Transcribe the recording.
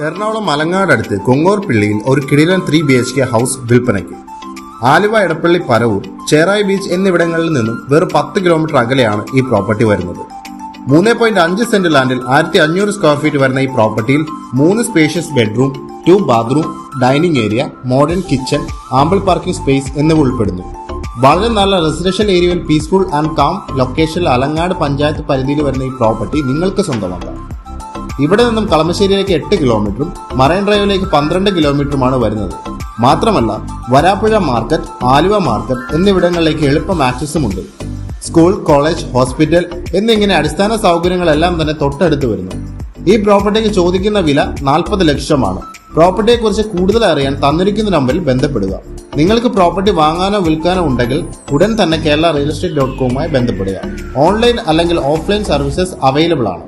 എറണാകുളം മലങ്ങാട് അടുത്ത് കൊങ്ങോർപിള്ളിയിൽ ഒരു കിടിലൻ 3 BHK ഹൗസ് വിൽപ്പനയ്ക്ക്. ആലുവ, എടപ്പള്ളി, പരവൂർ, ചേറായി ബീച്ച് എന്നിവിടങ്ങളിൽ നിന്നും വെറും 10 കിലോമീറ്റർ അകലെയാണ് ഈ പ്രോപ്പർട്ടി വരുന്നത്. 3.5 സെന്റ് ലാൻഡിൽ 1500 സ്ക്വയർ ഫീറ്റ് വരുന്ന ഈ പ്രോപ്പർട്ടിയിൽ 3 spacious bedroom, 2 bathroom, dining area, modern kitchen, ample parking space എന്നിവ ഉൾപ്പെടുന്നു. വളരെ നല്ല റെസിഡൻഷ്യൽ ഏരിയയിൽ പീസ്ഫുൾ ആൻഡ് കാം ലൊക്കേഷനിൽ അലങ്ങാട് പഞ്ചായത്ത് പരിധിയിൽ വരുന്ന ഈ പ്രോപ്പർട്ടി നിങ്ങൾക്ക് സ്വന്തമാക്കാം. ഇവിടെ നിന്നും കളമശ്ശേരിയിലേക്ക് 8 കിലോമീറ്ററും മറൈൻ ഡ്രൈവിലേക്ക് 12 കിലോമീറ്ററുമാണ് വരുന്നത്. മാത്രമല്ല വരാപ്പുഴ മാർക്കറ്റ്, ആലുവ മാർക്കറ്റ് എന്നിവിടങ്ങളിലേക്ക് എളുപ്പം ആക്സസും ഉണ്ട്. സ്കൂൾ, കോളേജ്, ഹോസ്പിറ്റൽ എന്നിങ്ങനെ അടിസ്ഥാന സൗകര്യങ്ങളെല്ലാം തന്നെ തൊട്ടടുത്ത് വരുന്നു. ഈ പ്രോപ്പർട്ടിക്ക് ചോദിക്കുന്ന വില 40 ലക്ഷമാണ്. പ്രോപ്പർട്ടിയെക്കുറിച്ച് കൂടുതൽ അറിയാൻ തന്നിരിക്കുന്ന നമ്പറിൽ ബന്ധപ്പെടുക. നിങ്ങൾക്ക് പ്രോപ്പർട്ടി വാങ്ങാനോ വിൽക്കാനോ ഉണ്ടെങ്കിൽ ഉടൻ തന്നെ kerala realestate.com ബന്ധപ്പെടുക. ഓൺലൈൻ അല്ലെങ്കിൽ ഓഫ്ലൈൻ സർവീസസ് അവൈലബിൾ ആണ്.